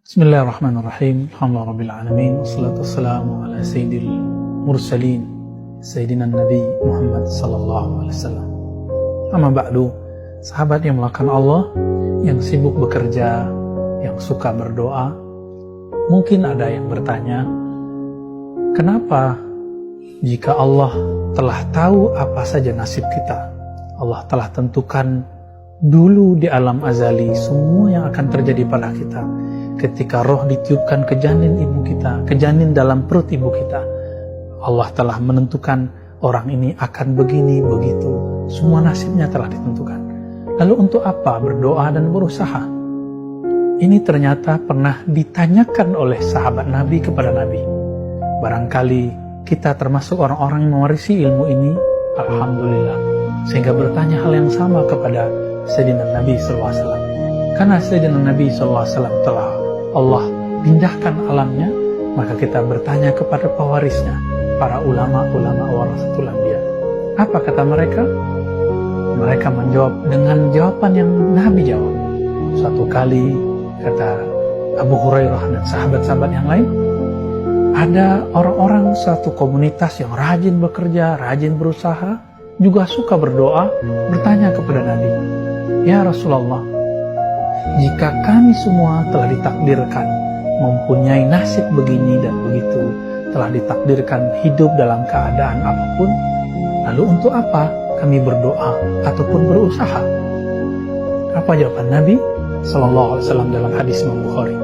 Bismillahirrahmanirrahim. Alhamdulillahirabbil alamin. Wassalatu wassalamu ala sayyidil mursalin sayyidina Nabi Muhammad sallallahu alaihi wasallam. Amma ba'du. Sahabat yang melakukan Allah, yang sibuk bekerja, yang suka berdoa, mungkin ada yang bertanya, kenapa jika Allah telah tahu apa saja nasib kita, Allah telah tentukan dulu di alam azali semua yang akan terjadi pada kita, ketika roh ditiupkan ke janin ibu kita, ke janin dalam perut ibu kita, Allah telah menentukan orang ini akan begini, begitu. Semua nasibnya telah ditentukan. Lalu untuk apa berdoa dan berusaha? Ini ternyata pernah ditanyakan oleh sahabat Nabi kepada Nabi. Barangkali kita termasuk orang-orang yang mewarisi ilmu ini, alhamdulillah, sehingga bertanya hal yang sama kepada Sayyidina Nabi SAW. Karena Sayyidina Nabi SAW telah Allah pindahkan alamnya, maka kita bertanya kepada pewarisnya, para ulama-ulama warasatul anbiya. Apa kata mereka? Mereka menjawab dengan jawaban yang Nabi jawab. Suatu kali, kata Abu Hurairah dan sahabat-sahabat yang lain, ada orang-orang satu komunitas yang rajin bekerja, rajin berusaha, juga suka berdoa, bertanya kepada Nabi, "Ya Rasulullah, jika kami semua telah ditakdirkan mempunyai nasib begini dan begitu, telah ditakdirkan hidup dalam keadaan apapun, lalu untuk apa kami berdoa ataupun berusaha?" Apa jawaban Nabi Sallallahu Alaihi Wasallam dalam hadis Imam Bukhari?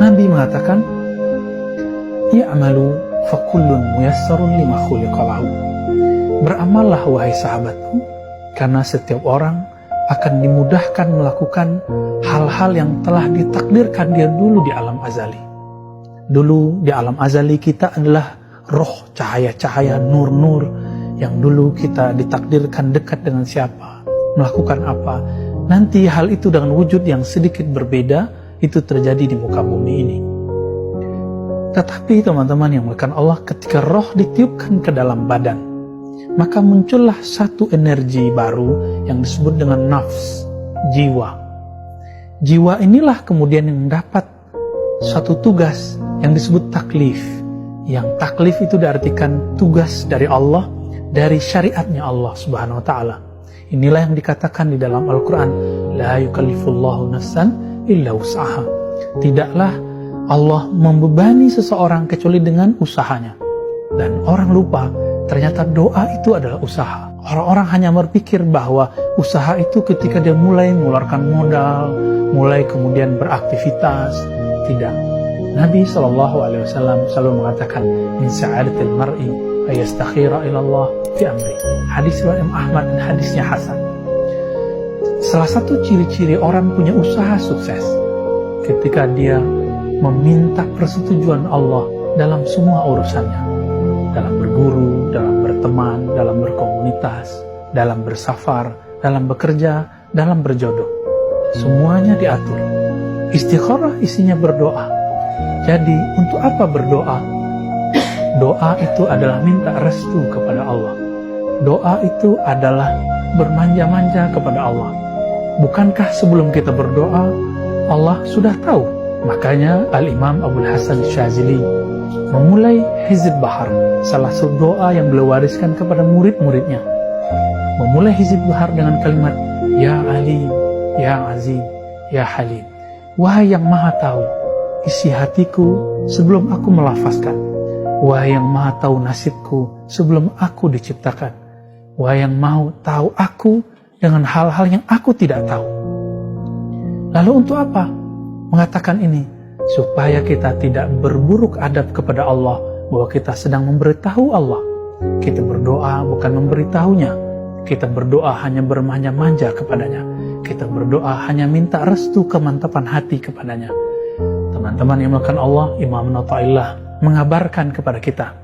Nabi mengatakan, "I'malu fakullun muyassarun lima khuliqa lahu." Beramallah wahai sahabatku, karena setiap orang akan dimudahkan melakukan hal-hal yang telah ditakdirkan dia dulu di alam azali. Dulu di alam azali kita adalah roh, cahaya-cahaya, nur-nur yang dulu kita ditakdirkan dekat dengan siapa, melakukan apa. Nanti hal itu dengan wujud yang sedikit berbeda, itu terjadi di muka bumi ini. Tetapi teman-teman yang melakukan Allah, ketika roh ditiupkan ke dalam badan, maka muncullah satu energi baru yang disebut dengan nafs, jiwa. Jiwa inilah kemudian yang mendapat satu tugas yang disebut taklif. Yang taklif itu diartikan tugas dari Allah, dari syariatnya Allah Subhanahu wa Ta'ala. Inilah yang dikatakan di dalam Al-Quran, la yukallifullahu nafsan illa wus'aha. Tidaklah Allah membebani seseorang kecuali dengan usahanya. Dan orang lupa, ternyata doa itu adalah usaha. Orang-orang hanya berpikir bahwa usaha itu ketika dia mulai mengeluarkan modal, mulai kemudian beraktivitas. Tidak. Nabi SAW selalu mengatakan, min sa'adatil mar'i ayastakhira ilallah fi amri. Hadis Imam Ahmad dan hadisnya Hasan. Salah satu ciri-ciri orang punya usaha sukses ketika dia meminta persetujuan Allah dalam semua urusannya. Dalam berguru, dalam berteman, dalam berkomunitas, dalam bersafar, dalam bekerja, dalam berjodoh. Semuanya diatur. Istikharah isinya berdoa. Jadi untuk apa berdoa? Doa itu adalah minta restu kepada Allah. Doa itu adalah bermanja-manja kepada Allah. Bukankah sebelum kita berdoa, Allah sudah tahu? Makanya Al-Imam Abul Hasan Syazili memulai Hizb Bahar, salah satu doa yang beliau wariskan kepada murid-muridnya. Memulai Hizb Bahar dengan kalimat, Ya Alim, Ya Azim, Ya Halim. Wahai yang maha tahu isi hatiku sebelum aku melafazkan. Wahai yang maha tahu nasibku sebelum aku diciptakan. Wahai yang mau tahu aku dengan hal-hal yang aku tidak tahu. Lalu untuk apa mengatakan ini? Supaya kita tidak berburuk adab kepada Allah, bahwa kita sedang memberitahu Allah. Kita berdoa bukan memberitahunya. Kita berdoa hanya bermanja-manja kepadanya. Kita berdoa hanya minta restu kemantapan hati kepadanya. Teman-teman yang melakukan Allah, Imam Natta'illah mengabarkan kepada kita,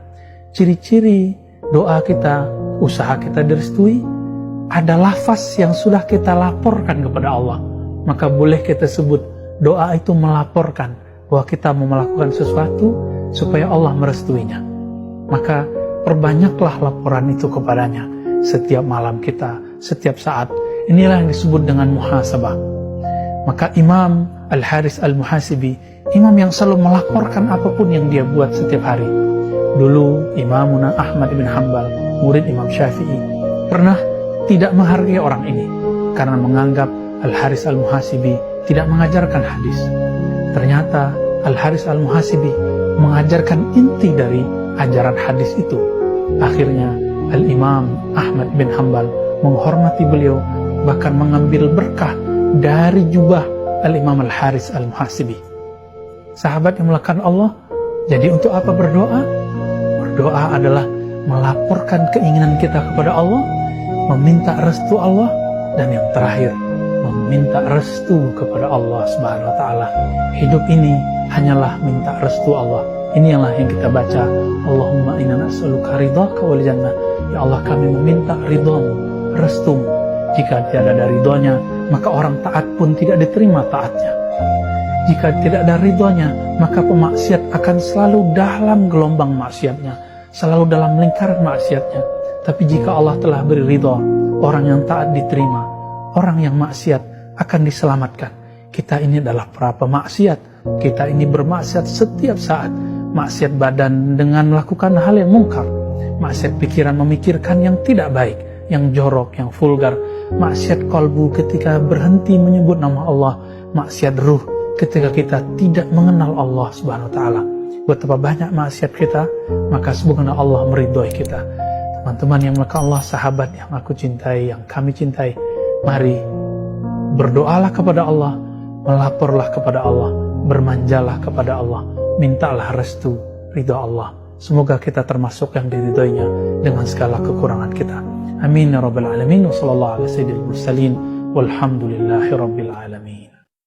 ciri-ciri doa kita, usaha kita direstui, ada lafaz yang sudah kita laporkan kepada Allah. Maka boleh kita sebut doa itu melaporkan bahwa kita mau melakukan sesuatu supaya Allah merestuinya. Maka perbanyaklah laporan itu kepadanya setiap malam kita, setiap saat. Inilah yang disebut dengan muhasabah. Maka Imam Al-Haris Al-Muhasibi, imam yang selalu melaporkan apapun yang dia buat setiap hari. Dulu Imamuna Ahmad bin Hanbal, murid Imam Syafi'i, pernah tidak menghargai orang ini karena menganggap Al-Haris Al-Muhasibi tidak mengajarkan hadis. Ternyata Al-Haris Al-Muhasibi mengajarkan inti dari ajaran hadis itu. Akhirnya Al-Imam Ahmad bin Hanbal menghormati beliau, bahkan mengambil berkah dari jubah Al-Imam Al-Haris Al-Muhasibi. Sahabat yang melakukan Allah, jadi untuk apa berdoa? Berdoa adalah melaporkan keinginan kita kepada Allah, meminta restu Allah, dan yang terakhir, meminta restu kepada Allah Subhanahu wa Ta'ala. Hidup ini hanyalah minta restu Allah. Inilah yang kita baca, Allahumma inna nas'aluka ridhaka wal jannah. Ya Allah, kami meminta ridhamu, restumu. Jika tidak ada ridhonya, maka orang taat pun tidak diterima taatnya. Jika tidak ada ridhonya, maka pemaksiat akan selalu dalam gelombang maksiatnya, selalu dalam lingkaran maksiatnya. Tapi jika Allah telah beri ridho, orang yang taat diterima, orang yang maksiat akan diselamatkan. Kita ini adalah para pemaksiat. Kita ini bermaksiat setiap saat. Maksiat badan dengan melakukan hal yang mungkar. Maksiat pikiran memikirkan yang tidak baik, yang jorok, yang vulgar. Maksiat kalbu ketika berhenti menyebut nama Allah. Maksiat ruh ketika kita tidak mengenal Allah Subhanahu wa Ta'ala. Betapa banyak maksiat kita, maka semoga Allah meridhoi kita. Teman-teman yang melakukan Allah, sahabat yang aku cintai, yang kami cintai, mari berdoalah kepada Allah, melaporlah kepada Allah, bermanjalah kepada Allah, mintalah restu ridha Allah. Semoga kita termasuk yang diridhoinya dengan segala kekurangan kita. Amin ya rabbal alamin. Wassallallahu ala sayyidil mursalin walhamdulillahi rabbil alamin.